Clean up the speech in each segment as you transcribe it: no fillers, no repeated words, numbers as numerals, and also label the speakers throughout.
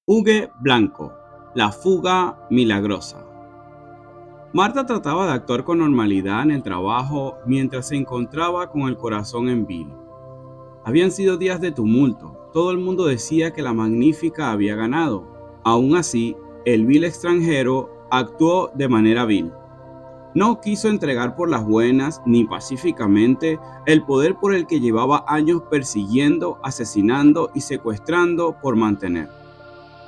Speaker 1: Hugue Blanco, la fuga milagrosa. Marta trataba de actuar con normalidad en el trabajo mientras se encontraba con el corazón en vilo. Habían sido días de tumulto, todo el mundo decía que la Magnífica había ganado. Aún así, el vil extranjero actuó de manera vil. No quiso entregar por las buenas ni pacíficamente el poder por el que llevaba años persiguiendo, asesinando y secuestrando por mantener.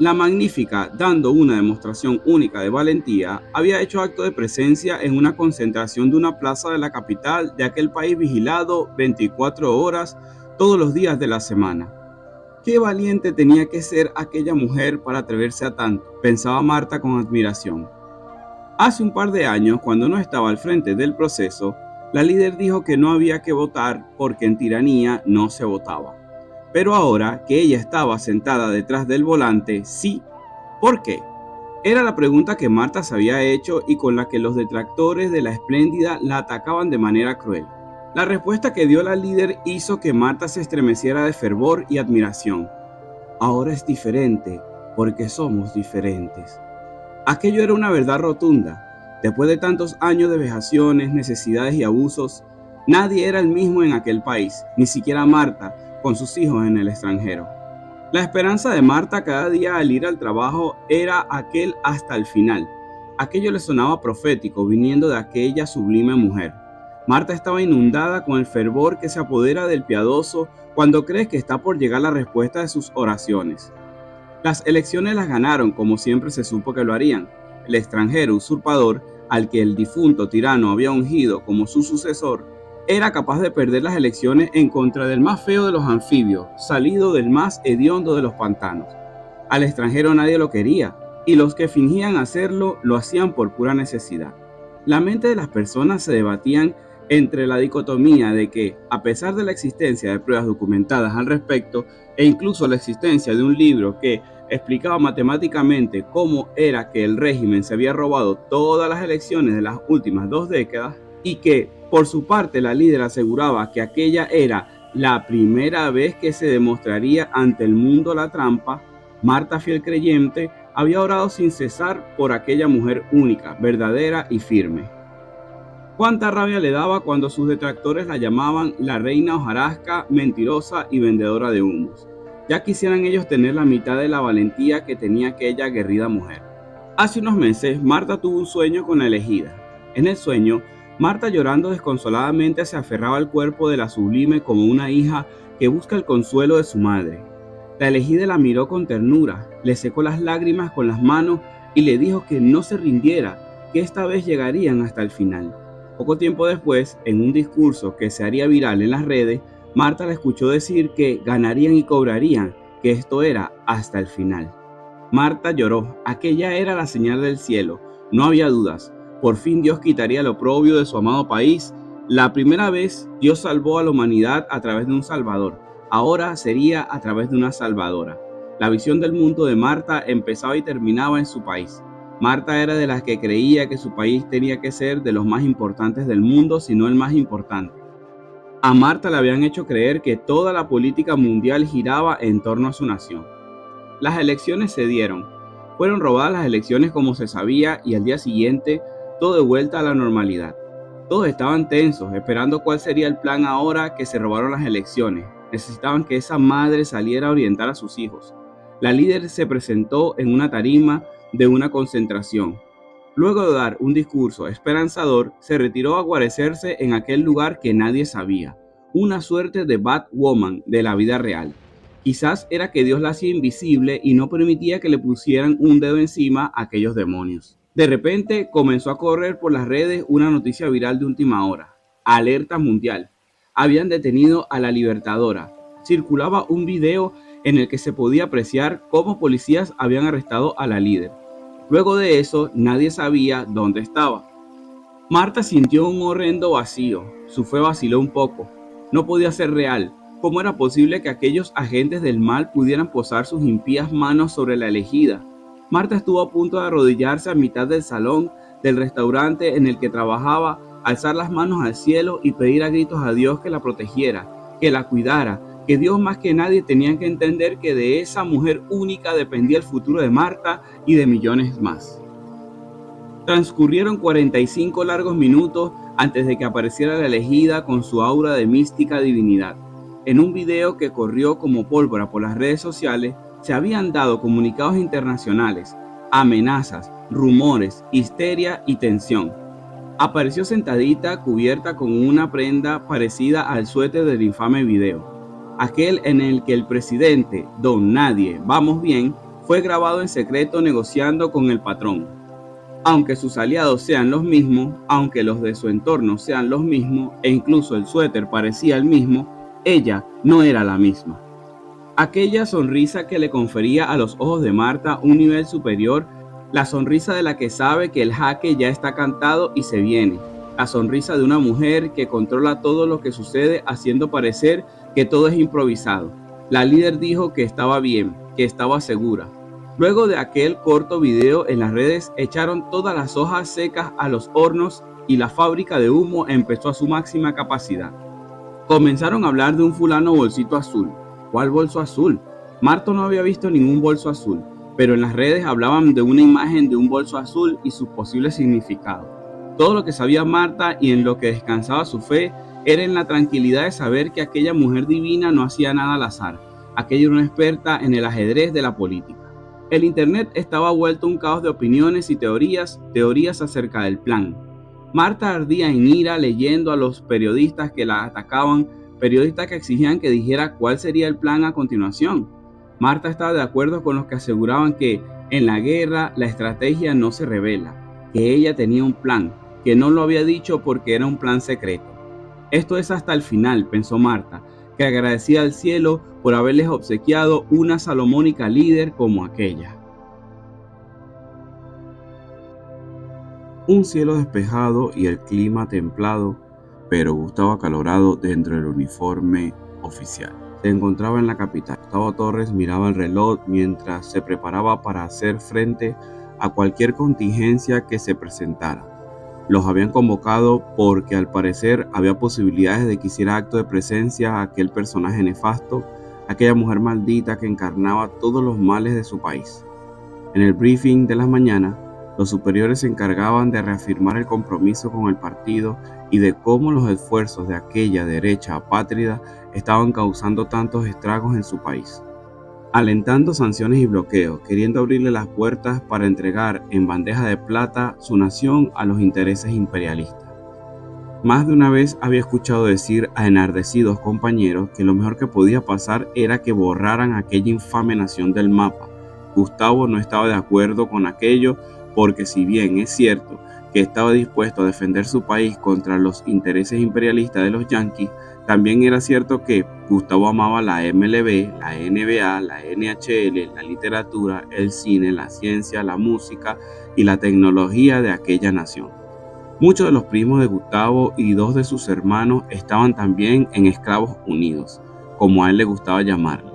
Speaker 1: La Magnífica, dando una demostración única de valentía, había hecho acto de presencia en una concentración de una plaza de la capital de aquel país vigilado 24 horas todos los días de la semana. Qué valiente tenía que ser aquella mujer para atreverse a tanto, pensaba Marta con admiración. Hace un par de años, cuando no estaba al frente del proceso, la líder dijo que no había que votar porque en tiranía no se votaba. Pero ahora que ella estaba sentada detrás del volante, sí. ¿Por qué? Era la pregunta que Marta se había hecho y con la que los detractores de la espléndida la atacaban de manera cruel. La respuesta que dio la líder hizo que Marta se estremeciera de fervor y admiración. Ahora es diferente porque somos diferentes. Aquello era una verdad rotunda. Después de tantos años de vejaciones, necesidades y abusos, nadie era el mismo en aquel país, ni siquiera Marta, con sus hijos en el extranjero. La esperanza de Marta cada día al ir al trabajo era aquel hasta el final. Aquello le sonaba profético viniendo de aquella sublime mujer. Marta estaba inundada con el fervor que se apodera del piadoso cuando cree que está por llegar la respuesta de sus oraciones. Las elecciones las ganaron como siempre se supo que lo harían. El extranjero usurpador, al que el difunto tirano había ungido como su sucesor, era capaz de perder las elecciones en contra del más feo de los anfibios, salido del más hediondo de los pantanos. Al extranjero nadie lo quería, y los que fingían hacerlo lo hacían por pura necesidad. La mente de las personas se debatían entre la dicotomía de que, a pesar de la existencia de pruebas documentadas al respecto, e incluso la existencia de un libro que explicaba matemáticamente cómo era que el régimen se había robado todas las elecciones de las últimas 2 décadas, y que, por su parte, la líder aseguraba que aquella era la primera vez que se demostraría ante el mundo la trampa, Marta, fiel creyente, había orado sin cesar por aquella mujer única, verdadera y firme. Cuánta rabia le daba cuando sus detractores la llamaban la reina hojarasca, mentirosa y vendedora de humos. Ya quisieran ellos tener la mitad de la valentía que tenía aquella aguerrida mujer. Hace unos meses, Marta tuvo un sueño con la elegida. En el sueño, Marta, llorando desconsoladamente, se aferraba al cuerpo de la sublime como una hija que busca el consuelo de su madre. La elegida la miró con ternura, le secó las lágrimas con las manos y le dijo que no se rindiera, que esta vez llegarían hasta el final. Poco tiempo después, en un discurso que se haría viral en las redes, Marta la escuchó decir que ganarían y cobrarían, que esto era hasta el final. Marta lloró, aquella era la señal del cielo, no había dudas. Por fin Dios quitaría lo oprobio de su amado país. La primera vez Dios salvó a la humanidad a través de un salvador, ahora sería a través de una salvadora. La visión del mundo de Marta empezaba y terminaba en su país. Marta era de las que creía que su país tenía que ser de los más importantes del mundo, si no el más importante. A Marta le habían hecho creer que toda la política mundial giraba en torno a su nación. Las elecciones se dieron. Fueron robadas las elecciones como se sabía y al día siguiente todo de vuelta a la normalidad. Todos estaban tensos, esperando cuál sería el plan ahora que se robaron las elecciones. Necesitaban que esa madre saliera a orientar a sus hijos. La líder se presentó en una tarima de una concentración. Luego de dar un discurso esperanzador, se retiró a guarecerse en aquel lugar que nadie sabía, una suerte de Batwoman de la vida real. Quizás era que Dios la hacía invisible y no permitía que le pusieran un dedo encima a aquellos demonios. De repente comenzó a correr por las redes una noticia viral de última hora. Alerta mundial. Habían detenido a la Libertadora. Circulaba un video en el que se podía apreciar cómo policías habían arrestado a la líder. Luego de eso, nadie sabía dónde estaba. Marta sintió un horrendo vacío. Su fe vaciló un poco. No podía ser real. ¿Cómo era posible que aquellos agentes del mal pudieran posar sus impías manos sobre la elegida? Marta estuvo a punto de arrodillarse a mitad del salón del restaurante en el que trabajaba, alzar las manos al cielo y pedir a gritos a Dios que la protegiera, que la cuidara, que Dios más que nadie tenía que entender que de esa mujer única dependía el futuro de Marta y de millones más. Transcurrieron 45 largos minutos antes de que apareciera la elegida con su aura de mística divinidad. En un video que corrió como pólvora por las redes sociales, se habían dado comunicados internacionales, amenazas, rumores, histeria y tensión. Apareció sentadita, cubierta con una prenda parecida al suéter del infame video, aquel en el que el presidente, don Nadie, vamos bien, fue grabado en secreto negociando con el patrón. Aunque sus aliados sean los mismos, aunque los de su entorno sean los mismos, e incluso el suéter parecía el mismo, ella no era la misma. Aquella sonrisa que le confería a los ojos de Marta un nivel superior, la sonrisa de la que sabe que el jaque ya está cantado y se viene, la sonrisa de una mujer que controla todo lo que sucede haciendo parecer que todo es improvisado. La líder dijo que estaba bien, que estaba segura. Luego de aquel corto video en las redes echaron todas las hojas secas a los hornos y la fábrica de humo empezó a su máxima capacidad. Comenzaron a hablar de un fulano bolsito azul. ¿Cuál bolso azul? Marta no había visto ningún bolso azul, pero en las redes hablaban de una imagen de un bolso azul y sus posibles significados. Todo lo que sabía Marta y en lo que descansaba su fe era en la tranquilidad de saber que aquella mujer divina no hacía nada al azar. Aquella era una experta en el ajedrez de la política. El internet estaba vuelto un caos de opiniones y teorías acerca del plan. Marta ardía en ira leyendo a los periodistas que la atacaban, periodistas que exigían que dijera cuál sería el plan a continuación. Marta estaba de acuerdo con los que aseguraban que en la guerra la estrategia no se revela, que ella tenía un plan, que no lo había dicho porque era un plan secreto. Esto es hasta el final, pensó Marta, que agradecía al cielo por haberles obsequiado una salomónica líder como aquella. Un cielo despejado y el clima templado, pero Gustavo acalorado dentro del uniforme oficial. Se encontraba en la capital. Gustavo Torres miraba el reloj mientras se preparaba para hacer frente a cualquier contingencia que se presentara. Los habían convocado porque al parecer había posibilidades de que hiciera acto de presencia aquel personaje nefasto, aquella mujer maldita que encarnaba todos los males de su país. En el briefing de la mañana, los superiores se encargaban de reafirmar el compromiso con el partido y de cómo los esfuerzos de aquella derecha apátrida estaban causando tantos estragos en su país, alentando sanciones y bloqueos, queriendo abrirle las puertas para entregar en bandeja de plata su nación a los intereses imperialistas. Más de una vez había escuchado decir a enardecidos compañeros que lo mejor que podía pasar era que borraran aquella infame nación del mapa. Gustavo no estaba de acuerdo con aquello porque si bien es cierto que estaba dispuesto a defender su país contra los intereses imperialistas de los yanquis, también era cierto que Gustavo amaba la MLB, la NBA, la NHL, la literatura, el cine, la ciencia, la música y la tecnología de aquella nación. Muchos de los primos de Gustavo y dos de sus hermanos estaban también en Esclavos Unidos, como a él le gustaba llamarlo.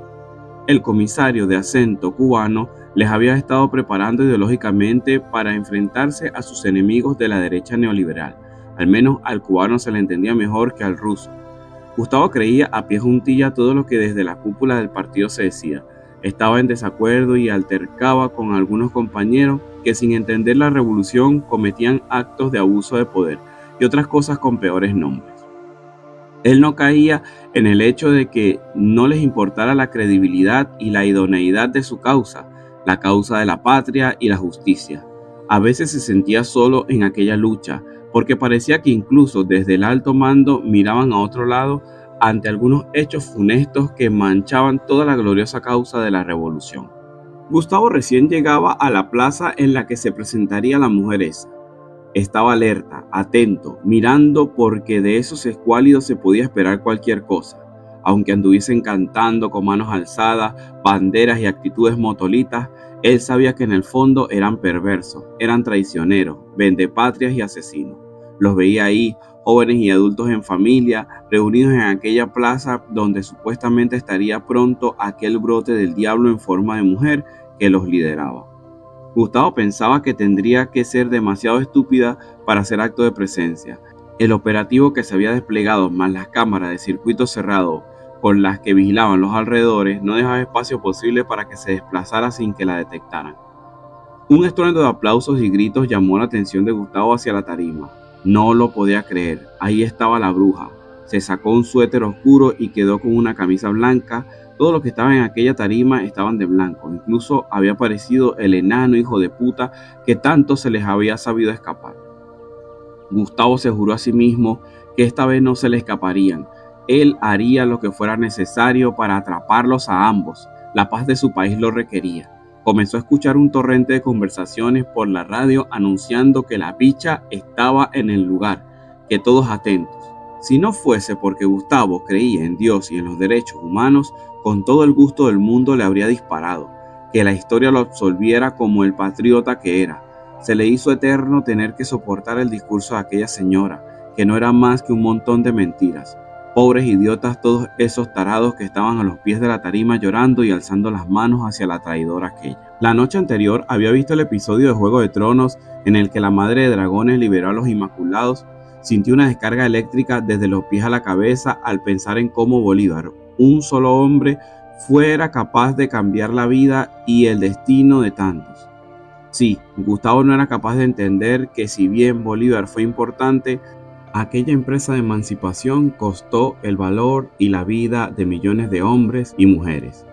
Speaker 1: El comisario de acento cubano les había estado preparando ideológicamente para enfrentarse a sus enemigos de la derecha neoliberal. Al menos al cubano se le entendía mejor que al ruso. Gustavo creía a pie juntilla todo lo que desde la cúpula del partido se decía. Estaba en desacuerdo y altercaba con algunos compañeros que sin entender la revolución cometían actos de abuso de poder y otras cosas con peores nombres. Él no caía en el hecho de que no les importara la credibilidad y la idoneidad de su causa, la causa de la patria y la justicia. A veces se sentía solo en aquella lucha, porque parecía que incluso desde el alto mando miraban a otro lado ante algunos hechos funestos que manchaban toda la gloriosa causa de la revolución. Gustavo recién llegaba a la plaza en la que se presentaría la mujer esa. Estaba alerta, atento, mirando porque de esos escuálidos se podía esperar cualquier cosa. Aunque anduviesen cantando con manos alzadas, banderas y actitudes motolitas, él sabía que en el fondo eran perversos, eran traicioneros, vendepatrias y asesinos. Los veía ahí, jóvenes y adultos en familia, reunidos en aquella plaza donde supuestamente estaría pronto aquel brote del diablo en forma de mujer que los lideraba. Gustavo pensaba que tendría que ser demasiado estúpida para hacer acto de presencia. El operativo que se había desplegado más las cámaras de circuito cerrado con las que vigilaban los alrededores no dejaba espacio posible para que se desplazara sin que la detectaran. Un estruendo de aplausos y gritos llamó la atención de Gustavo hacia la tarima. No lo podía creer, ahí estaba la bruja. Se sacó un suéter oscuro y quedó con una camisa blanca. Todos los que estaban en aquella tarima estaban de blanco. Incluso había aparecido el enano hijo de puta que tanto se les había sabido escapar. Gustavo se juró a sí mismo que esta vez no se le escaparían. Él haría lo que fuera necesario para atraparlos a ambos. La paz de su país lo requería. Comenzó a escuchar un torrente de conversaciones por la radio anunciando que la picha estaba en el lugar, que todos atentos. Si no fuese porque Gustavo creía en Dios y en los derechos humanos, con todo el gusto del mundo le habría disparado, que la historia lo absolviera como el patriota que era. Se le hizo eterno tener que soportar el discurso de aquella señora, que no era más que un montón de mentiras. Pobres idiotas todos esos tarados que estaban a los pies de la tarima llorando y alzando las manos hacia la traidora aquella. La noche anterior había visto el episodio de Juego de Tronos en el que la madre de dragones liberó a los Inmaculados. Sintió una descarga eléctrica desde los pies a la cabeza al pensar en cómo Bolívar, un solo hombre, fuera capaz de cambiar la vida y el destino de tantos. Sí, Gustavo no era capaz de entender que si bien Bolívar fue importante, aquella empresa de emancipación costó el valor y la vida de millones de hombres y mujeres.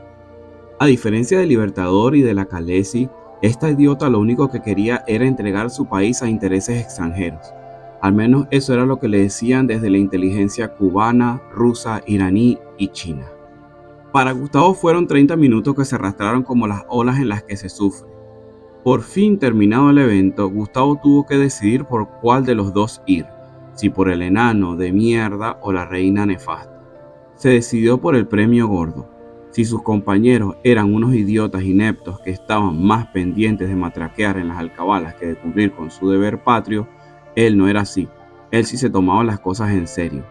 Speaker 1: A diferencia del Libertador y de la Calesi, esta idiota lo único que quería era entregar su país a intereses extranjeros. Al menos eso era lo que le decían desde la inteligencia cubana, rusa, iraní y china. Para Gustavo fueron 30 minutos que se arrastraron como las olas en las que se sufre. Por fin terminado el evento, Gustavo tuvo que decidir por cuál de los dos ir, si por el enano de mierda o la reina nefasta. Se decidió por el premio gordo. Si sus compañeros eran unos idiotas ineptos que estaban más pendientes de matraquear en las alcabalas que de cumplir con su deber patrio, él no era así. Él sí se tomaba las cosas en serio.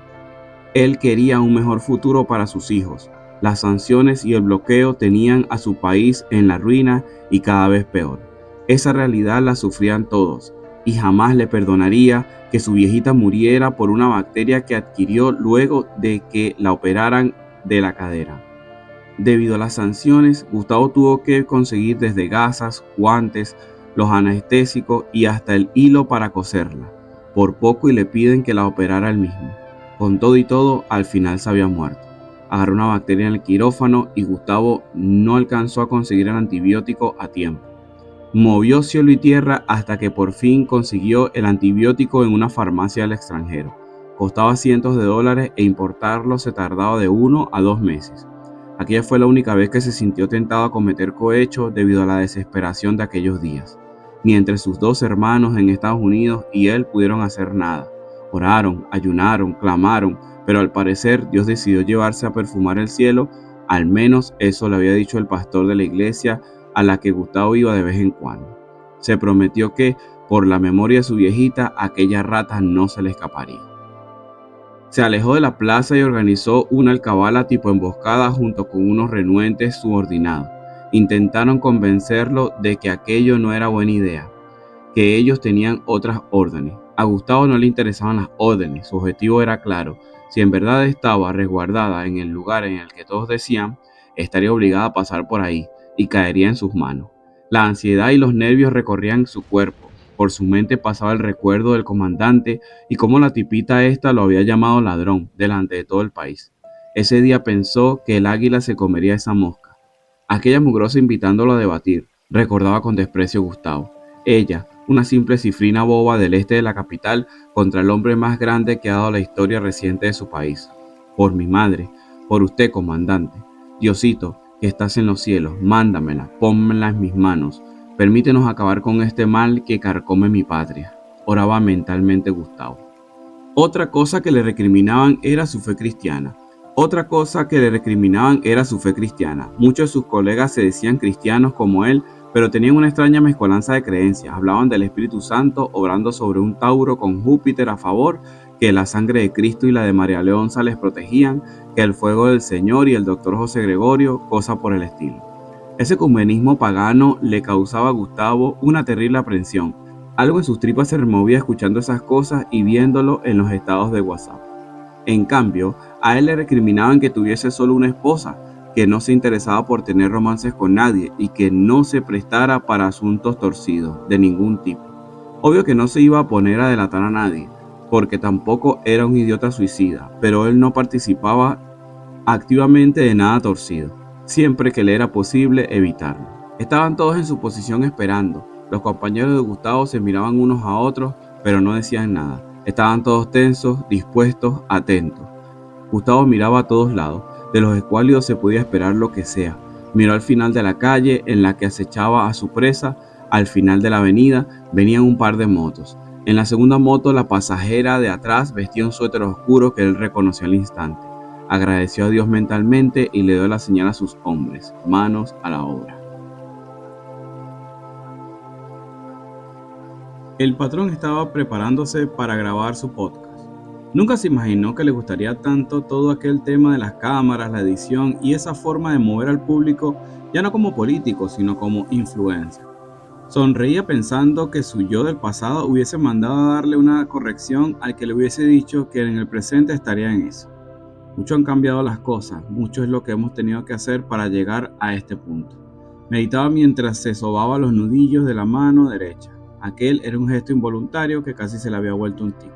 Speaker 1: Él quería un mejor futuro para sus hijos. Las sanciones y el bloqueo tenían a su país en la ruina y cada vez peor. Esa realidad la sufrían todos, y jamás le perdonaría que su viejita muriera por una bacteria que adquirió luego de que la operaran de la cadera. Debido a las sanciones, Gustavo tuvo que conseguir desde gasas, guantes, los anestésicos y hasta el hilo para coserla. Por poco y le piden que la operara él mismo. Con todo y todo, al final se había muerto. Agarró una bacteria en el quirófano y Gustavo no alcanzó a conseguir el antibiótico a tiempo. Movió cielo y tierra hasta que por fin consiguió el antibiótico en una farmacia del extranjero. Costaba cientos de dólares e importarlo se tardaba de 1 a 2 meses. Aquella fue la única vez que se sintió tentado a cometer cohecho debido a la desesperación de aquellos días. Ni entre sus dos hermanos en Estados Unidos y él pudieron hacer nada. Oraron, ayunaron, clamaron, pero al parecer Dios decidió llevarse a perfumar el cielo. Al menos eso le había dicho el pastor de la iglesia a la que Gustavo iba de vez en cuando. Se prometió que, por la memoria de su viejita, aquella rata no se le escaparía. Se alejó de la plaza y organizó una alcabala tipo emboscada junto con unos renuentes subordinados. Intentaron convencerlo de que aquello no era buena idea, que ellos tenían otras órdenes. A Gustavo no le interesaban las órdenes, su objetivo era claro. Si en verdad estaba resguardada en el lugar en el que todos decían, estaría obligada a pasar por ahí y caería en sus manos. La ansiedad y los nervios recorrían su cuerpo. Por su mente pasaba el recuerdo del comandante y cómo la tipita esta lo había llamado ladrón delante de todo el país. Ese día pensó que el águila se comería esa mosca. Aquella mugrosa invitándolo a debatir, recordaba con desprecio Gustavo. Ella, una simple cifrina boba del este de la capital, contra el hombre más grande que ha dado la historia reciente de su país. Por mi madre, por usted, comandante. Diosito, que estás en los cielos, mándamela, pónmela en mis manos. Permítenos acabar con este mal que carcome mi patria, oraba mentalmente Gustavo. Otra cosa que le recriminaban era su fe cristiana. Muchos de sus colegas se decían cristianos como él, pero tenían una extraña mezcolanza de creencias. Hablaban del Espíritu Santo obrando sobre un Tauro con Júpiter a favor, que la sangre de Cristo y la de María Leonza les protegían, que el fuego del Señor y el doctor José Gregorio, cosa por el estilo. Ese ecumenismo pagano le causaba a Gustavo una terrible aprensión. Algo en sus tripas se removía escuchando esas cosas y viéndolo en los estados de WhatsApp. En cambio, a él le recriminaban que tuviese solo una esposa, que no se interesaba por tener romances con nadie y que no se prestara para asuntos torcidos de ningún tipo. Obvio que no se iba a poner a delatar a nadie, porque tampoco era un idiota suicida, pero él no participaba activamente de nada torcido, siempre que le era posible evitarlo. Estaban todos en su posición esperando. Los compañeros de Gustavo se miraban unos a otros, pero no decían nada. Estaban todos tensos, dispuestos, atentos. Gustavo miraba a todos lados. De los escuálidos se podía esperar lo que sea. Miró al final de la calle en la que acechaba a su presa. Al final de la avenida venían un par de motos. En la segunda moto, la pasajera de atrás vestía un suéter oscuro que él reconoció al instante. Agradeció a Dios mentalmente y le dio la señal a sus hombres, manos a la obra. El patrón estaba preparándose para grabar su podcast. Nunca se imaginó que le gustaría tanto todo aquel tema de las cámaras, la edición y esa forma de mover al público, ya no como político, sino como influencer. Sonreía pensando que su yo del pasado hubiese mandado a darle una corrección al que le hubiese dicho que en el presente estaría en eso. Mucho han cambiado las cosas, mucho es lo que hemos tenido que hacer para llegar a este punto. Meditaba mientras se sobaba los nudillos de la mano derecha. Aquel era un gesto involuntario que casi se le había vuelto un tic.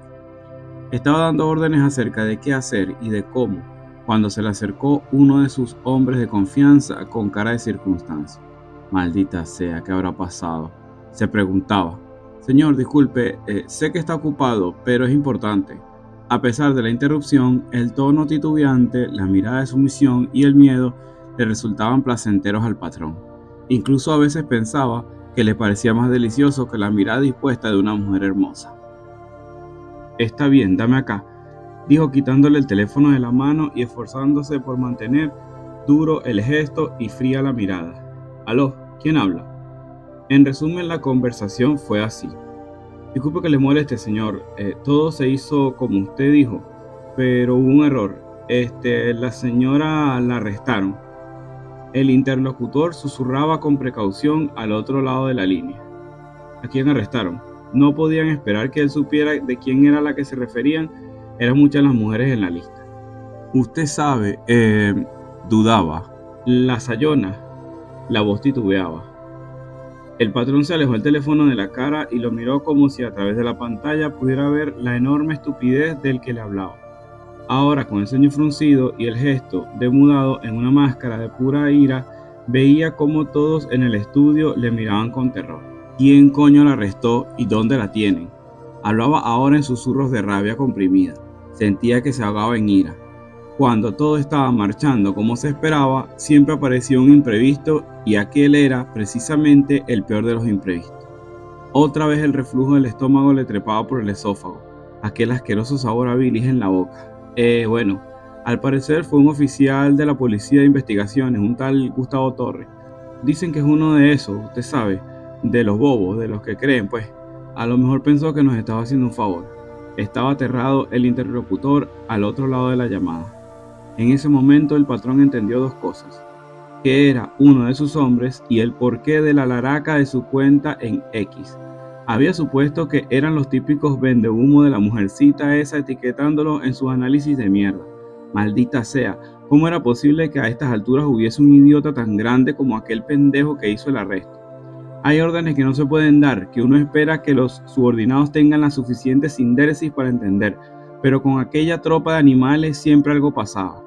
Speaker 1: Estaba dando órdenes acerca de qué hacer y de cómo, cuando se le acercó uno de sus hombres de confianza con cara de circunstancia. Maldita sea, ¿qué habrá pasado? Se preguntaba. Señor, disculpe, sé que está ocupado, pero es importante. A pesar de la interrupción, el tono titubeante, la mirada de sumisión y el miedo le resultaban placenteros al patrón. Incluso a veces pensaba que le parecía más delicioso que la mirada dispuesta de una mujer hermosa. Está bien, dame acá, dijo quitándole el teléfono de la mano y esforzándose por mantener duro el gesto y fría la mirada. ¿Aló? ¿Quién habla? En resumen, la conversación fue así. Disculpe que le moleste, señor. Todo se hizo como usted dijo, pero hubo un error. La señora la arrestaron. El interlocutor susurraba con precaución al otro lado de la línea. ¿A quién arrestaron? No podían esperar que él supiera de quién era la que se referían. Eran muchas las mujeres en la lista. Usted sabe, dudaba. La sayona. La voz titubeaba. El patrón se alejó el teléfono de la cara y lo miró como si a través de la pantalla pudiera ver la enorme estupidez del que le hablaba. Ahora, con el ceño fruncido y el gesto demudado en una máscara de pura ira, veía como todos en el estudio le miraban con terror. ¿Quién coño la arrestó y dónde la tienen? Hablaba ahora en susurros de rabia comprimida. Sentía que se ahogaba en ira. Cuando todo estaba marchando como se esperaba, siempre aparecía un imprevisto y aquel era precisamente el peor de los imprevistos. Otra vez el reflujo del estómago le trepaba por el esófago, aquel asqueroso sabor a bilis en la boca. Bueno, al parecer fue un oficial de la policía de investigaciones, un tal Gustavo Torres. Dicen que es uno de esos, usted sabe, de los bobos, de los que creen, pues. A lo mejor pensó que nos estaba haciendo un favor. Estaba aterrado el interlocutor al otro lado de la llamada. En ese momento el patrón entendió dos cosas, que era uno de sus hombres y el porqué de la laraca de su cuenta en X. Había supuesto que eran los típicos vendehumo de la mujercita esa etiquetándolo en sus análisis de mierda. Maldita sea, ¿cómo era posible que a estas alturas hubiese un idiota tan grande como aquel pendejo que hizo el arresto? Hay órdenes que no se pueden dar, que uno espera que los subordinados tengan la suficiente sindéresis para entender, pero con aquella tropa de animales siempre algo pasaba.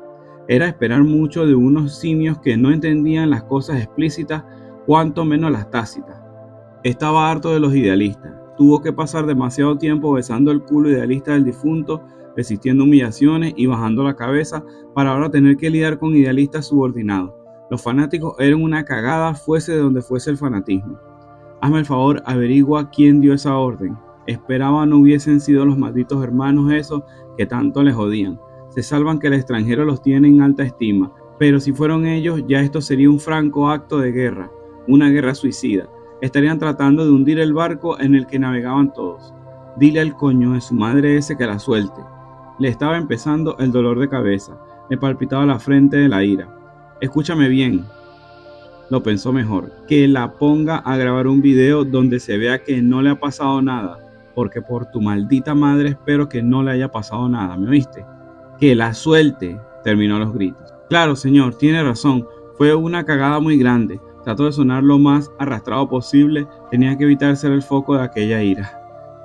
Speaker 1: Era esperar mucho de unos simios que no entendían las cosas explícitas, cuanto menos las tácitas. Estaba harto de los idealistas. Tuvo que pasar demasiado tiempo besando el culo idealista del difunto, resistiendo humillaciones y bajando la cabeza para ahora tener que lidiar con idealistas subordinados. Los fanáticos eran una cagada, fuese de donde fuese el fanatismo. Hazme el favor, averigua quién dio esa orden. Esperaba no hubiesen sido los malditos hermanos esos que tanto les jodían. Se salvan que el extranjero los tiene en alta estima, pero si fueron ellos, ya esto sería un franco acto de guerra, una guerra suicida. Estarían tratando de hundir el barco en el que navegaban todos. Dile al coño de su madre ese que la suelte. Le estaba empezando el dolor de cabeza, le palpitaba la frente de la ira. Escúchame bien. Lo pensó mejor, que la ponga a grabar un video donde se vea que no le ha pasado nada, porque por tu maldita madre espero que no le haya pasado nada, ¿me oíste? Que la suelte, terminó los gritos. Claro, señor, tiene razón. Fue una cagada muy grande. Trató de sonar lo más arrastrado posible. Tenía que evitar ser el foco de aquella ira.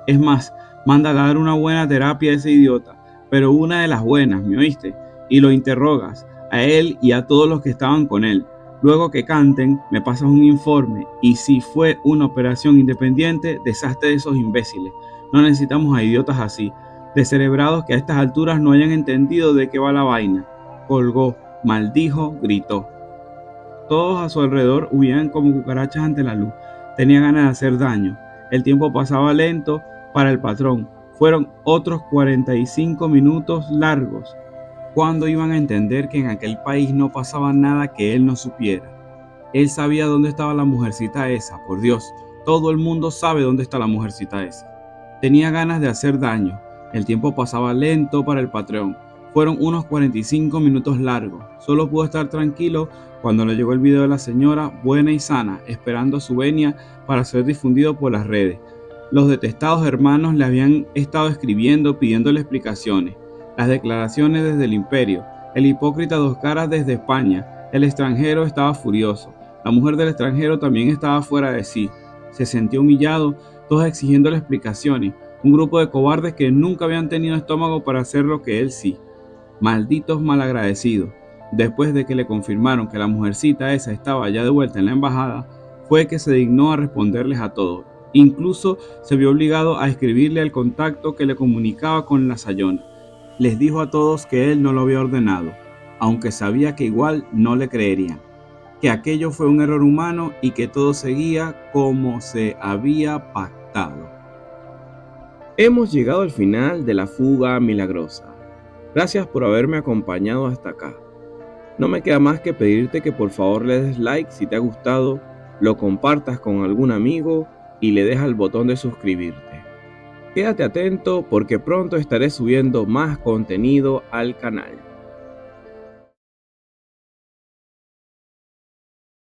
Speaker 1: Es más, manda a dar una buena terapia a ese idiota. Pero una de las buenas, ¿me oíste? Y lo interrogas, a él y a todos los que estaban con él. Luego que canten, me pasas un informe. Y si fue una operación independiente, deshazte de esos imbéciles. No necesitamos a idiotas así, descerebrados que a estas alturas no hayan entendido de qué va la vaina. Colgó, maldijo, gritó. Todos a su alrededor huían como cucarachas ante la luz. Tenía ganas de hacer daño. El tiempo pasaba lento para el patrón. Fueron otros 45 minutos largos. ¿Cuándo iban a entender que en aquel país no pasaba nada que él no supiera? Él sabía dónde estaba la mujercita esa, por Dios. Todo el mundo sabe dónde está la mujercita esa. Tenía ganas de hacer daño. El tiempo pasaba lento para el patrón. Fueron unos 45 minutos largos. Solo pudo estar tranquilo cuando le llegó el video de la señora buena y sana, esperando su venia para ser difundido por las redes. Los detestados hermanos le habían estado escribiendo pidiéndole explicaciones. Las declaraciones desde el imperio. El hipócrita dos caras desde España. El extranjero estaba furioso. La mujer del extranjero también estaba fuera de sí. Se sentía humillado, todos exigiéndole explicaciones. Un grupo de cobardes que nunca habían tenido estómago para hacer lo que él sí. Malditos malagradecidos. Después de que le confirmaron que la mujercita esa estaba ya de vuelta en la embajada, fue que se dignó a responderles a todos. Incluso se vio obligado a escribirle al contacto que le comunicaba con la Sayona. Les dijo a todos que él no lo había ordenado, aunque sabía que igual no le creerían, que aquello fue un error humano y que todo seguía como se había pactado. Hemos llegado al final de La Fuga Milagrosa. Gracias por haberme acompañado hasta acá. No me queda más que pedirte que por favor le des like si te ha gustado, lo compartas con algún amigo y le des al botón de suscribirte. Quédate atento porque pronto estaré subiendo más contenido al canal.